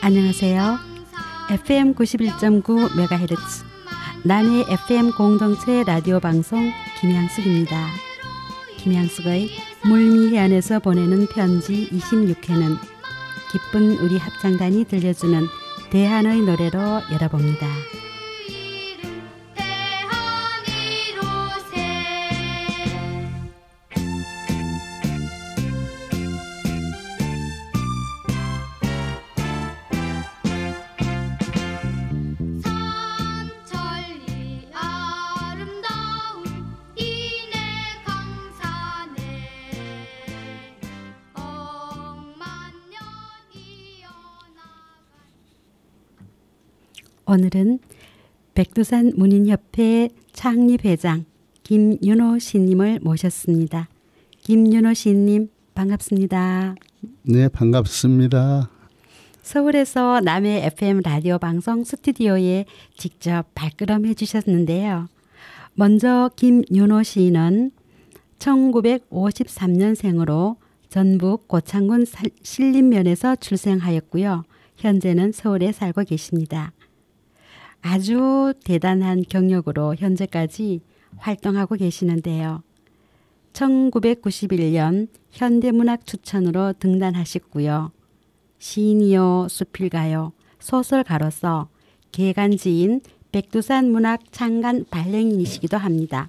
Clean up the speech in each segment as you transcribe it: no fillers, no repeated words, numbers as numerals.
안녕하세요. FM 91.9MHz 남해 FM 공동체 라디오 방송 김양숙입니다. 김양숙의 물미해안에서 보내는 편지 26회는 기쁜 우리 합창단이 들려주는 대한의 노래로 열어봅니다. 오늘은 백두산 문인협회 창립회장 김윤호 시님을 모셨습니다. 김윤호 시님 반갑습니다. 네, 반갑습니다. 서울에서 남해 FM 라디오 방송 스튜디오에 직접 발걸음해 주셨는데요. 먼저 김윤호 시인은 1953년생으로 전북 고창군 신림면에서 출생하였고요. 현재는 서울에 살고 계십니다. 아주 대단한 경력으로 현재까지 활동하고 계시는데요. 1991년 현대문학 추천으로 등단하셨고요. 시인이요, 수필가요, 소설가로서 개간지인 백두산 문학 창간 발령인이시기도 합니다.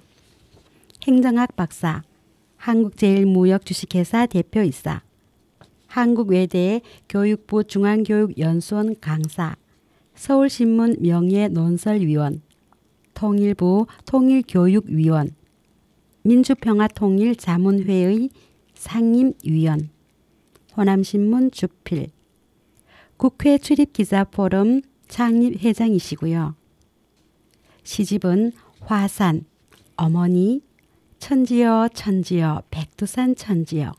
행정학 박사, 한국제일무역주식회사 대표이사, 한국외대 교육부 중앙교육연수원 강사, 서울신문 명예논설위원, 통일부 통일교육위원, 민주평화통일자문회의 상임위원, 호남신문 주필, 국회 출입기자포럼 창립회장이시고요. 시집은 화산, 어머니, 천지여 천지여 백두산 천지여.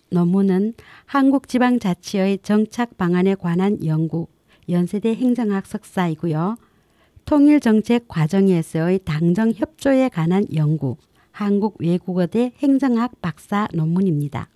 논문은 한국지방자치의 정착 방안에 관한 연구, 연세대 행정학 석사이고요. 통일정책 과정에서의 당정 협조에 관한 연구, 한국외국어대 행정학 박사 논문입니다.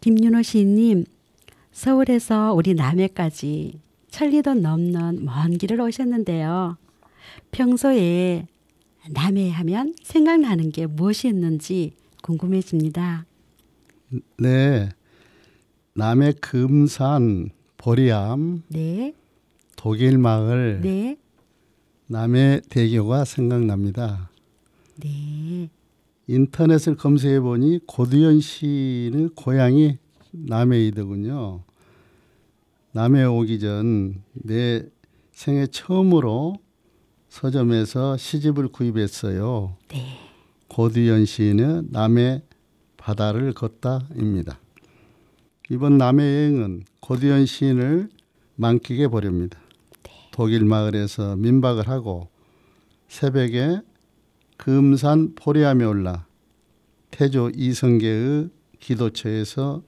김윤호 시인님, 서울에서 우리 남해까지 천리도 넘는 먼 길을 오셨는데요. 평소에 남해 하면 생각나는 게 무엇이 있는지 궁금해집니다. 네, 남해 금산, 보리암, 네, 독일마을, 네, 남해대교가 생각납니다. 네. 인터넷을 검색해 보니 고두현 시인의 고향이 남해이더군요. 남해 오기 전 내 생애 처음으로 서점에서 시집을 구입했어요. 네. 고두현 시인의 남해 바다를 걷다입니다. 이번 남해 여행은 고두현 시인을 만끽해 보렵니다. 독일 마을에서 민박을 하고 새벽에 금산 포리암에 올라 태조 이성계의 기도처에서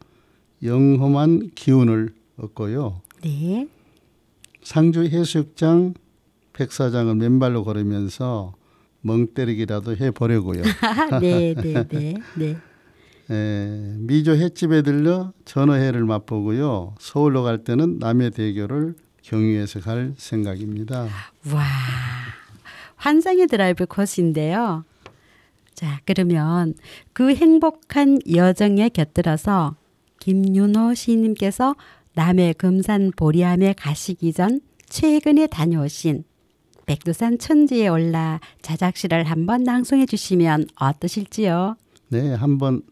영험한 기운을 얻고요. 네. 상주 해수욕장 백사장을 맨발로 걸으면서 멍때리기라도 해보려고요. 네, 네, 네, 네. 미조 횟집에 들려 전어회를 맛보고요. 서울로 갈 때는 남해대교를 경유해서 갈 생각입니다. 와, 환상의 드라이브 코스인데요. 자, 그러면 그 행복한 여정에 곁들어서 김윤호 시인님께서 남해 금산 보리암에 가시기 전 최근에 다녀오신 백두산 천지에 올라 자작시를 한번 낭송해 주시면 어떠실지요? 네, 한번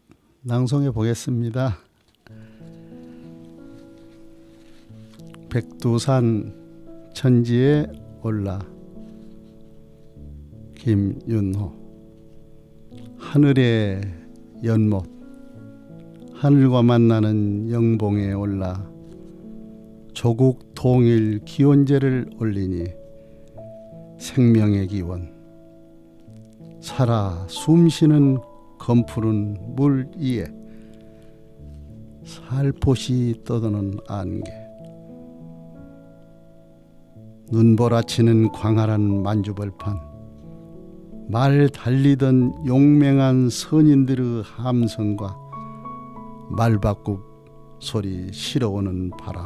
낭송해 보겠습니다. 백두산 천지에 올라 김윤호. 하늘의 연못 하늘과 만나는 영봉에 올라 조국 통일 기원제를 올리니 생명의 기원 살아 숨쉬는 검푸른 물 위에 살포시 떠도는 안개 눈보라치는 광활한 만주벌판 말 달리던 용맹한 선인들의 함성과 말바꿈 소리 실어오는 바람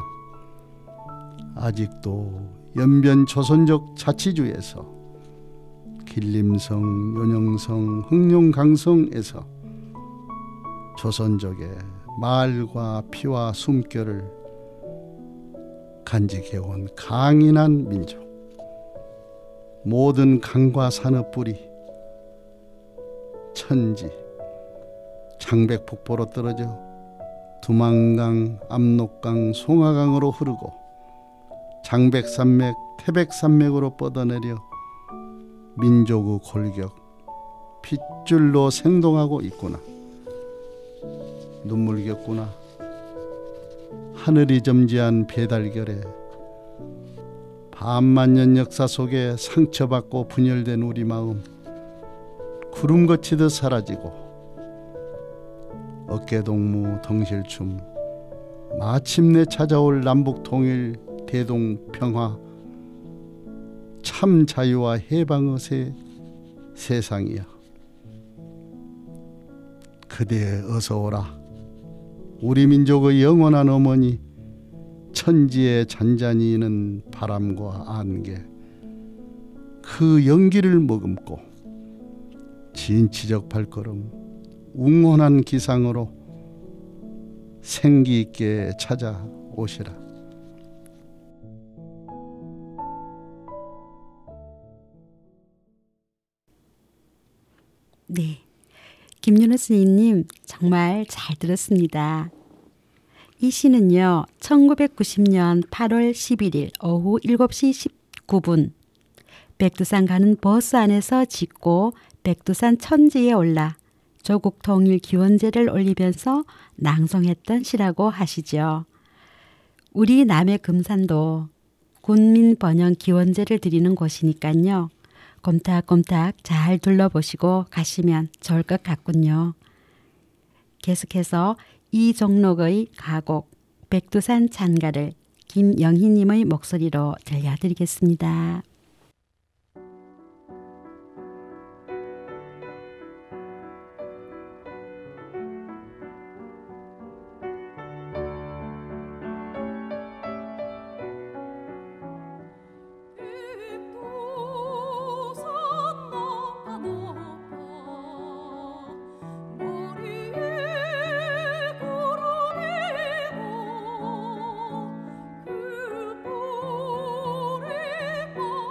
아직도 연변 조선족 자치주에서 길림성, 연영성, 흥룡강성에서 조선족의 말과 피와 숨결을 간직해온 강인한 민족 모든 강과 산의 뿌리 천지 장백폭포로 떨어져 두만강, 압록강, 송하강으로 흐르고 장백산맥, 태백산맥으로 뻗어내려 민족의 골격 핏줄로 생동하고 있구나. 눈물겼구나. 하늘이 점지한 배달결에 반만년 역사 속에 상처받고 분열된 우리 마음 구름 거치듯 사라지고 어깨동무 덩실춤 마침내 찾아올 남북통일 대동평화 참 자유와 해방의 세상이여 그대 어서 오라 우리 민족의 영원한 어머니 천지에 잔잔히 이는 바람과 안개 그 연기를 머금고 진취적 발걸음 웅혼한 기상으로 생기 있게 찾아오시라. 네, 김윤호 스님님 정말 잘 들었습니다. 이 시는요 1990년 8월 11일 오후 7시 19분 백두산 가는 버스 안에서 짓고 백두산 천지에 올라 조국 통일 기원제를 올리면서 낭송했던 시라고 하시죠. 우리 남해 금산도 군민 번영 기원제를 드리는 곳이니까요. 꼼닥꼼닥 잘 둘러보시고 가시면 좋을 것 같군요. 계속해서 이종록의 가곡 백두산 찬가를 김영희님의 목소리로 들려드리겠습니다. 그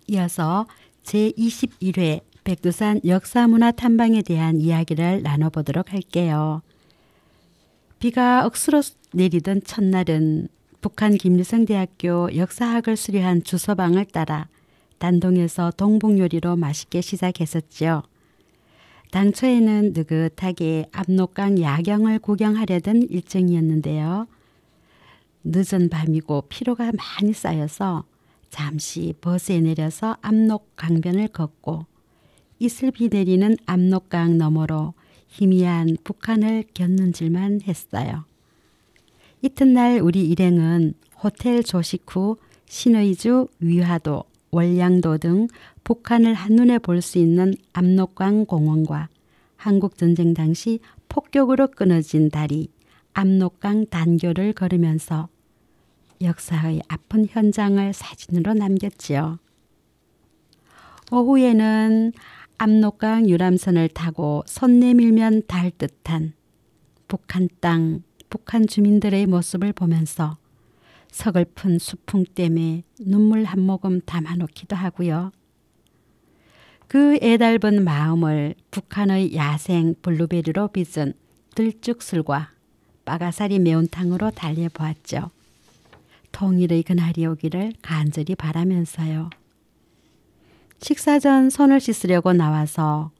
이어서 제21회 백두산 역사문화 탐방에 대한 이야기를 나눠보도록 할게요. 비가 억수로 내리던 첫날은 북한 김일성대학교 역사학을 수료한 주서방을 따라 단동에서 동북요리로 맛있게 시작했었죠. 당초에는 느긋하게 압록강 야경을 구경하려던 일정이었는데요. 늦은 밤이고 피로가 많이 쌓여서 잠시 버스에 내려서 압록 강변을 걷고 이슬비 내리는 압록강 너머로 희미한 북한을 곁눈질만 했어요. 이튿날 우리 일행은 호텔 조식 후 신의주, 위화도, 월량도 등 북한을 한눈에 볼 수 있는 압록강 공원과 한국전쟁 당시 폭격으로 끊어진 다리 압록강 단교를 걸으면서 역사의 아픈 현장을 사진으로 남겼지요. 오후에는 압록강 유람선을 타고 손 내밀면 닿을 듯한 북한 땅, 북한 주민들의 모습을 보면서 서글픈 수풍 때문에 눈물 한 모금 담아놓기도 하고요. 그 애달픈 마음을 북한의 야생 블루베리로 빚은 들쭉술과 빠가사리 매운탕으로 달래보았죠. 통일의 그날이 오기를 간절히 바라면서요. 식사 전 손을 씻으려고 나와서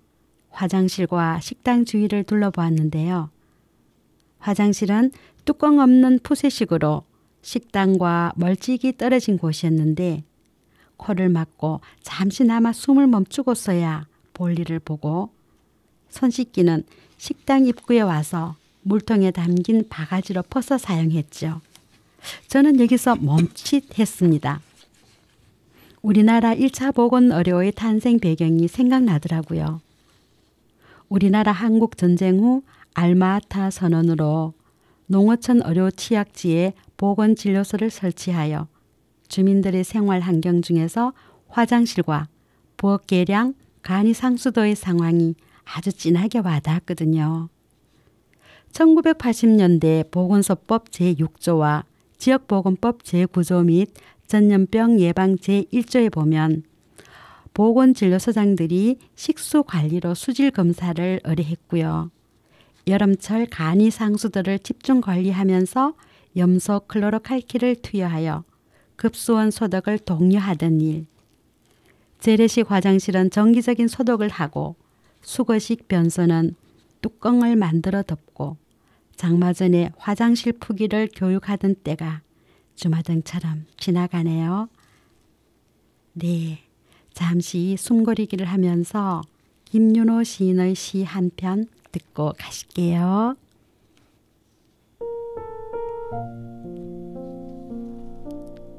화장실과 식당 주위를 둘러보았는데요. 화장실은 뚜껑 없는 푸세식으로 식당과 멀찍이 떨어진 곳이었는데 코를 막고 잠시나마 숨을 멈추고서야 볼일을 보고 손 씻기는 식당 입구에 와서 물통에 담긴 바가지로 퍼서 사용했죠. 저는 여기서 멈칫했습니다. 우리나라 1차 보건의료의 탄생 배경이 생각나더라고요. 우리나라 한국전쟁 후 알마아타 선언으로 농어촌 의료취약지에 보건진료소를 설치하여 주민들의 생활 환경 중에서 화장실과 부엌 계량, 간이 상수도의 상황이 아주 진하게 와닿았거든요. 1980년대 보건소법 제6조와 지역보건법 제9조 및 전염병 예방 제1조에 보면 보건진료소장들이 식수관리로 수질검사를 의뢰했고요. 여름철 간이 상수도를 집중 관리하면서 염소 클로로칼키를 투여하여 급수원 소독을 독려하던 일. 재래식 화장실은 정기적인 소독을 하고 수거식 변소는 뚜껑을 만들어 덮고 장마 전에 화장실 푸기를 교육하던 때가 주마등처럼 지나가네요. 네, 잠시 숨고르기를 하면서 김윤호 시인의 시 한 편 듣고 가실게요.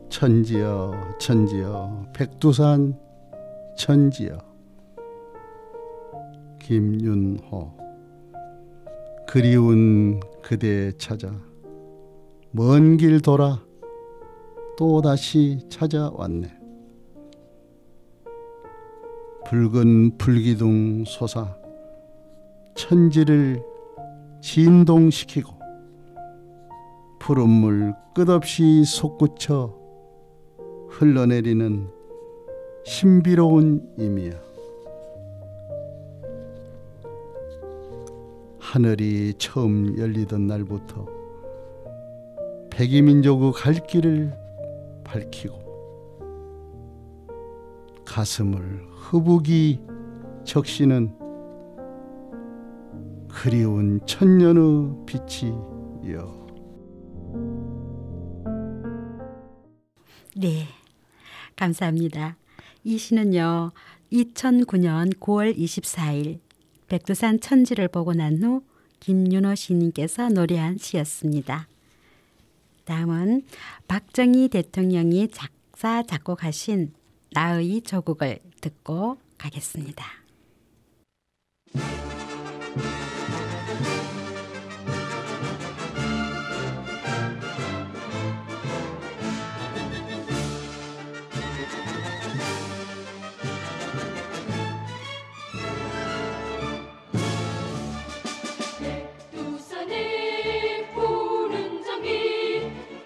천지여 천지여 백두산 천지여. 김윤호. 그리운 그대 찾아 먼 길 돌아 또다시 찾아왔네. 붉은 불기둥 솟아 천지를 진동시키고 푸른 물 끝없이 솟구쳐 흘러내리는 신비로운 임이야. 하늘이 처음 열리던 날부터 백이민족의 갈 길을 밝히고 가슴을 흐부기 적시는 그리운 천년의 빛이여. 네, 감사합니다. 이 시는요, 2009년 9월 24일 백두산 천지를 보고 난 후 김윤호 시인께서 노래한 시였습니다. 다음은 박정희 대통령이 작사 작곡하신 나의 조국을 듣고 가겠습니다.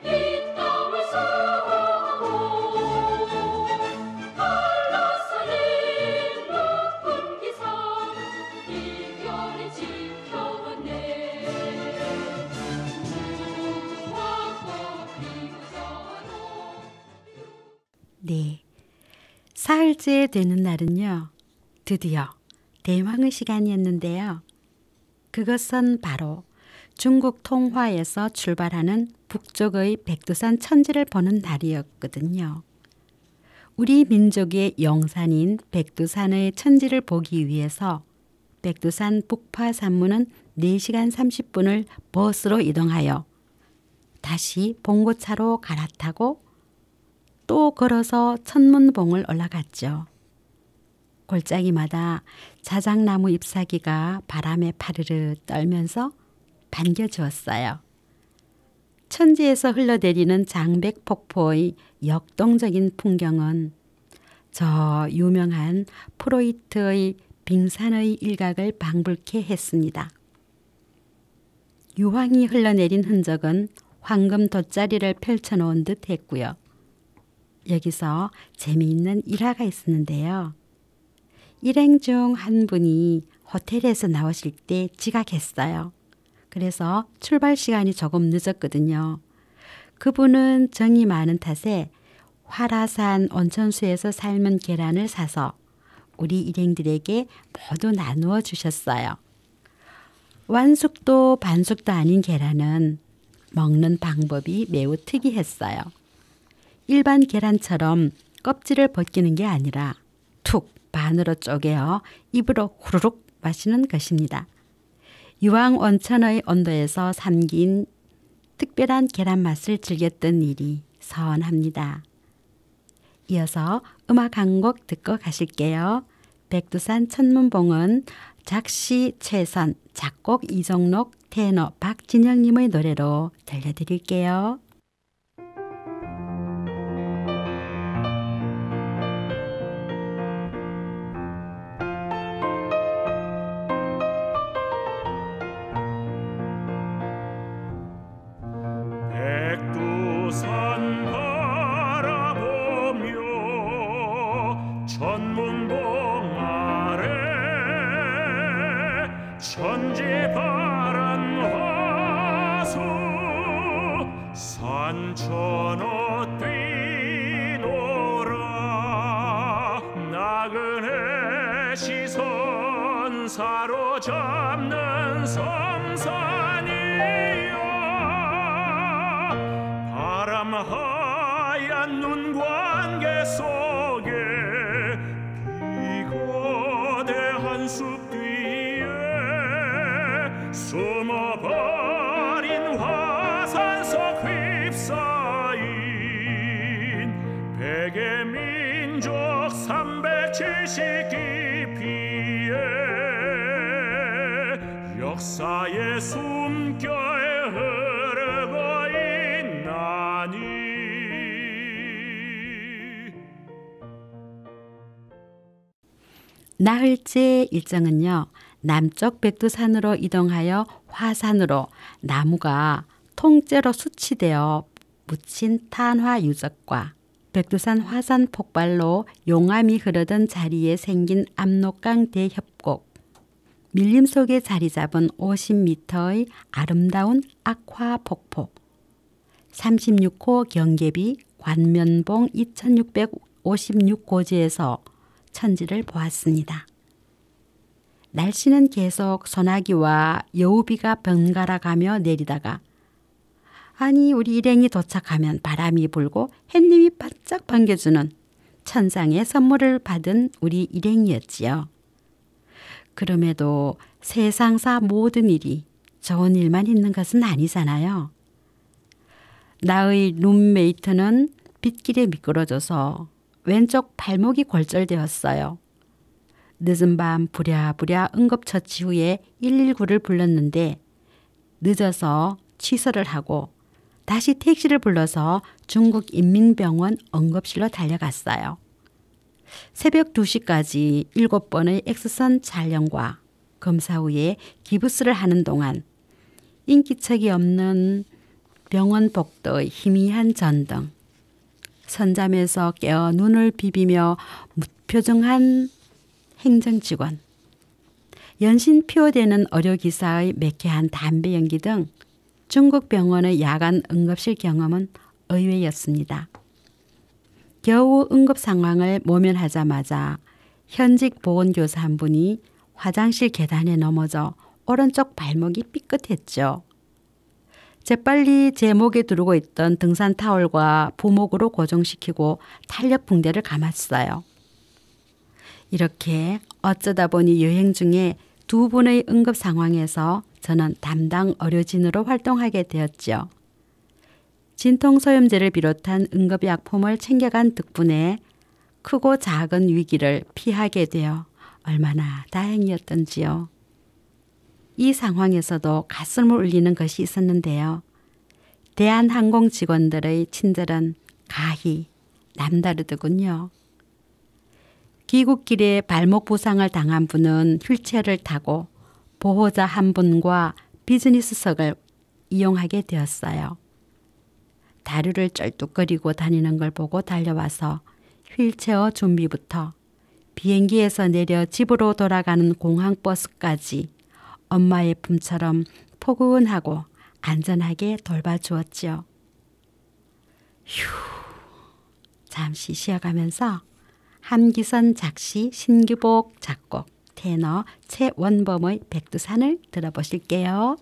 이 땅을 사랑하고 네, 사흘째 되는 날은요, 드디어 대왕의 시간이었는데요. 그것은 바로 중국 통화에서 출발하는 북쪽의 백두산 천지를 보는 날이었거든요. 우리 민족의 영산인 백두산의 천지를 보기 위해서 백두산 북파 산문은 4시간 30분을 버스로 이동하여 다시 봉고차로 갈아타고 또 걸어서 천문봉을 올라갔죠. 골짜기마다 자작나무 잎사귀가 바람에 파르르 떨면서 반겨주었어요. 천지에서 흘러내리는 장백폭포의 역동적인 풍경은 저 유명한 프로이트의 빙산의 일각을 방불케 했습니다. 유황이 흘러내린 흔적은 황금 돗자리를 펼쳐놓은 듯 했고요. 여기서 재미있는 일화가 있었는데요. 일행 중 한 분이 호텔에서 나오실 때 지각했어요. 그래서 출발 시간이 조금 늦었거든요. 그분은 정이 많은 탓에 화라산 온천수에서 삶은 계란을 사서 우리 일행들에게 모두 나누어 주셨어요. 완숙도 반숙도 아닌 계란은 먹는 방법이 매우 특이했어요. 일반 계란처럼 껍질을 벗기는 게 아니라 툭 반으로 쪼개어 입으로 후루룩 마시는 것입니다. 유황 온천의 온도에서 삼긴 특별한 계란 맛을 즐겼던 일이 서운합니다. 이어서 음악 한 곡 듣고 가실게요. 백두산 천문봉은 작시 최선, 작곡 이정록, 테너 박진영님의 노래로 들려드릴게요. 백두산 바라보며 천문봉 아래 천지바란 화수 산천어 뛰노라 나그네 시선 사로잡는 섬산이여 바람 하얀 눈관계 속에 비거대한 숲 뒤에 숨어버린 화산 속 휩싸인 백의 민족 370 깊이에 역사의 숨결 흐르고 있나니 나흘째 일정은요. 남쪽 백두산으로 이동하여 화산으로 나무가 통째로 수치되어 묻힌 탄화 유적과 백두산 화산 폭발로 용암이 흐르던 자리에 생긴 압록강 대협곡, 밀림 속에 자리 잡은 50m의 아름다운 악화 폭포, 36호 경계비 관면봉 2656고지에서 천지를 보았습니다. 날씨는 계속 소나기와 여우비가 번갈아 가며 내리다가 아니 우리 일행이 도착하면 바람이 불고 햇님이 바짝 반겨주는 천상의 선물을 받은 우리 일행이었지요. 그럼에도 세상사 모든 일이 좋은 일만 있는 것은 아니잖아요. 나의 룸메이트는 빗길에 미끄러져서 왼쪽 발목이 골절되었어요. 늦은 밤 부랴부랴 응급처치 후에 119를 불렀는데 늦어서 취소를 하고 다시 택시를 불러서 중국인민병원 응급실로 달려갔어요. 새벽 2시까지 7번의 엑스선 촬영과 검사 후에 기부스를 하는 동안 인기척이 없는 병원 복도의 희미한 전등, 선잠에서 깨어 눈을 비비며 무표정한 행정직원, 연신 피워대는 의료기사의 매캐한 담배 연기 등 중국 병원의 야간 응급실 경험은 의외였습니다. 겨우 응급 상황을 모면하자마자 현직 보건교사 한 분이 화장실 계단에 넘어져 오른쪽 발목이 삐끗했죠. 재빨리 제 목에 두르고 있던 등산 타올과 부목으로 고정시키고 탄력 붕대를 감았어요. 이렇게 어쩌다 보니 여행 중에 두 분의 응급 상황에서 저는 담당 의료진으로 활동하게 되었죠. 진통소염제를 비롯한 응급약품을 챙겨간 덕분에 크고 작은 위기를 피하게 되어 얼마나 다행이었던지요. 이 상황에서도 가슴을 울리는 것이 있었는데요. 대한항공 직원들의 친절은 가히 남다르더군요. 귀국길에 발목 부상을 당한 분은 휠체어를 타고 보호자 한 분과 비즈니스석을 이용하게 되었어요. 다리를 쩔뚝거리고 다니는 걸 보고 달려와서 휠체어 준비부터 비행기에서 내려 집으로 돌아가는 공항버스까지 엄마의 품처럼 포근하고 안전하게 돌봐주었지요. 휴, 잠시 쉬어가면서 함기선 작시 신규복 작곡 테너 최원범의 백두산을 들어보실게요.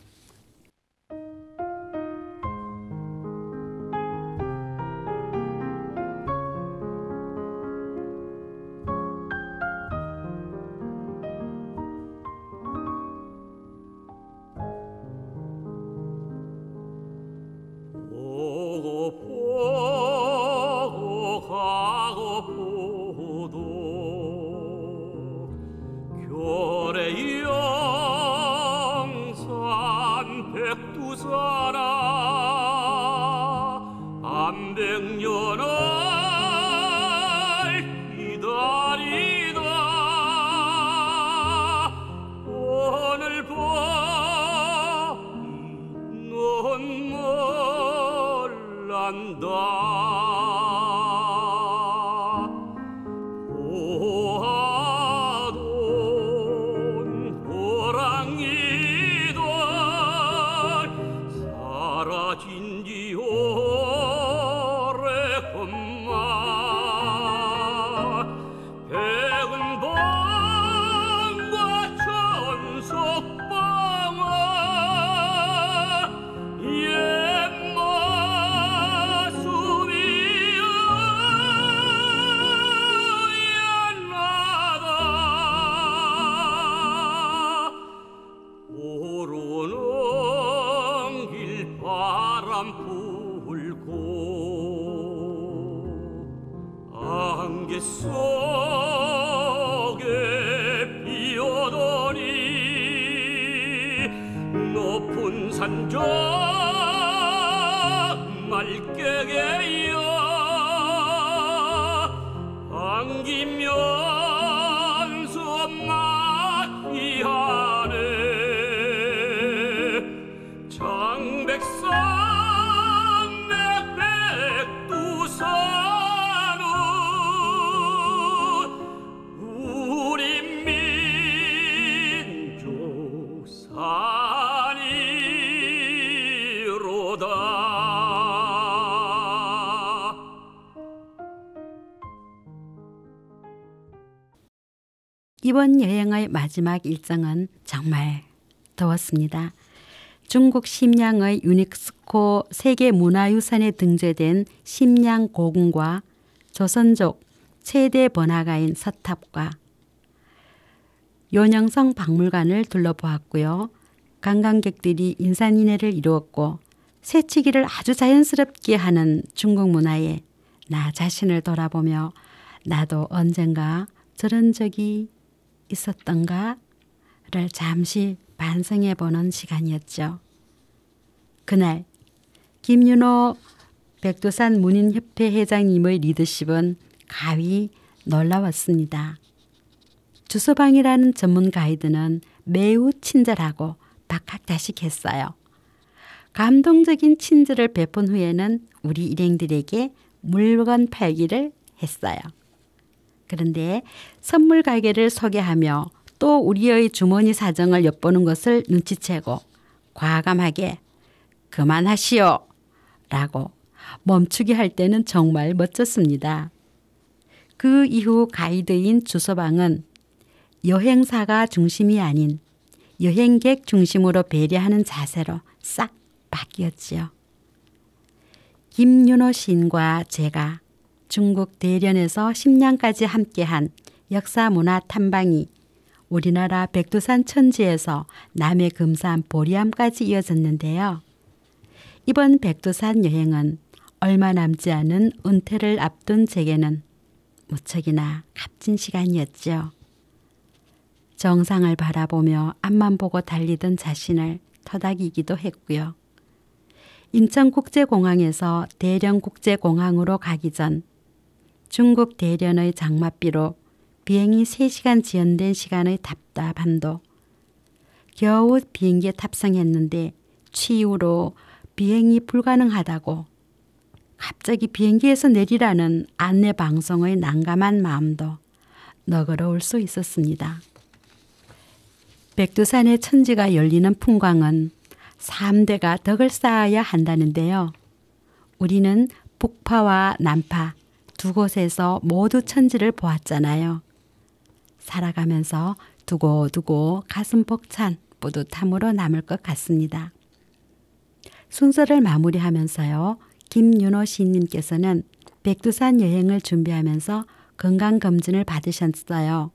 이번 여행의 마지막 일정은 정말 더웠습니다. 중국 심양의 유네스코 세계문화유산에 등재된 심양 고궁과 조선족 최대 번화가인 서탑과 요녕성 박물관을 둘러보았고요. 관광객들이 인산인해를 이루었고 새치기를 아주 자연스럽게 하는 중국 문화에 나 자신을 돌아보며 나도 언젠가 저런 적이 있었던가를 잠시 반성해보는 시간이었죠. 그날 김윤호 백두산 문인협회 회장님의 리더십은 가히 놀라웠습니다. 주서방이라는 전문 가이드는 매우 친절하고 박학다식했어요. 감동적인 친절을 베푼 후에는 우리 일행들에게 물건 팔기를 했어요. 그런데 선물 가게를 소개하며 또 우리의 주머니 사정을 엿보는 것을 눈치채고 과감하게 그만하시오 라고 멈추게 할 때는 정말 멋졌습니다. 그 이후 가이드인 주서방은 여행사가 중심이 아닌 여행객 중심으로 배려하는 자세로 싹 바뀌었지요. 김윤호 시인과 제가 중국 대련에서 10년까지 함께한 역사문화 탐방이 우리나라 백두산 천지에서 남해 금산 보리암까지 이어졌는데요. 이번 백두산 여행은 얼마 남지 않은 은퇴를 앞둔 제게는 무척이나 값진 시간이었죠. 정상을 바라보며 앞만 보고 달리던 자신을 토닥이기도 했고요. 인천국제공항에서 대련국제공항으로 가기 전 중국 대련의 장맛비로 비행이 3시간 지연된 시간의 답답함도, 겨우 비행기에 탑승했는데 취유로 비행이 불가능하다고 갑자기 비행기에서 내리라는 안내 방송의 난감한 마음도 너그러울 수 있었습니다. 백두산의 천지가 열리는 풍광은 3대가 덕을 쌓아야 한다는데요. 우리는 북파와 남파 두 곳에서 모두 천지를 보았잖아요. 살아가면서 두고두고 가슴 벅찬 뿌듯함으로 남을 것 같습니다. 순서를 마무리하면서요. 김윤호 시인님께서는 백두산 여행을 준비하면서 건강검진을 받으셨어요.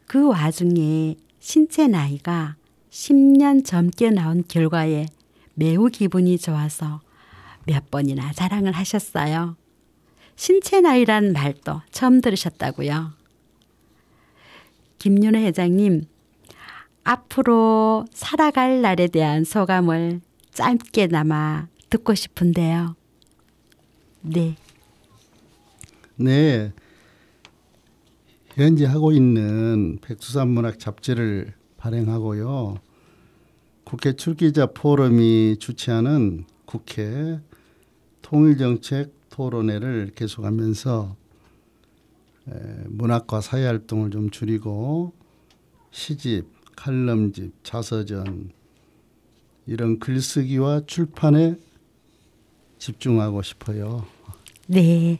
그 와중에 신체 나이가 10년 젊게 나온 결과에 매우 기분이 좋아서 몇 번이나 자랑을 하셨어요. 신체 나이란 말도 처음 들으셨다고요. 김윤호 회장님, 앞으로 살아갈 날에 대한 소감을 짧게나마 듣고 싶은데요. 네. 네. 현재 하고 있는 백두산 문학 잡지를 발행하고요. 국회 출기자 포럼이 주최하는 국회 통일정책 토론회를 계속하면서 문학과 사회활동을 좀 줄이고 시집, 칼럼집, 자서전 이런 글쓰기와 출판에 집중하고 싶어요. 네.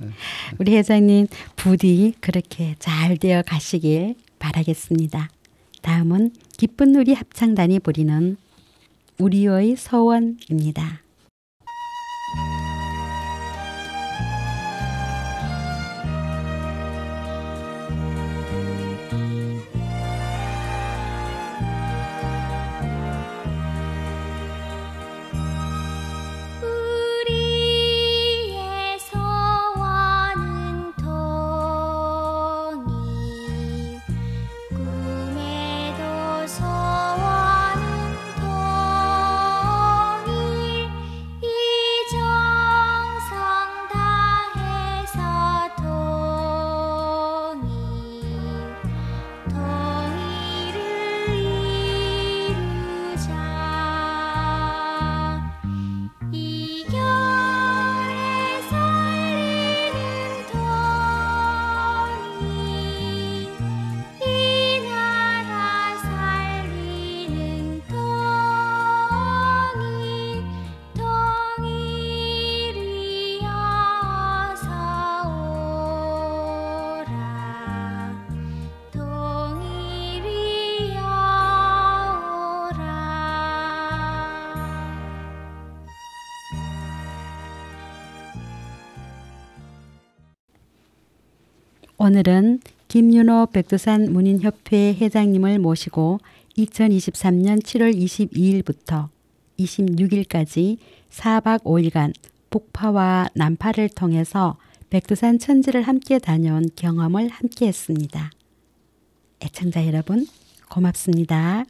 우리 회장님 부디 그렇게 잘 되어 가시길 바라겠습니다. 다음은 기쁜 우리 합창단이 부리는 우리의 서원입니다. 오늘은 김윤호 백두산 문인협회 회장님을 모시고 2023년 7월 22일부터 26일까지 4박 5일간 북파와 남파를 통해서 백두산 천지를 함께 다녀온 경험을 함께 했습니다. 애청자 여러분 고맙습니다.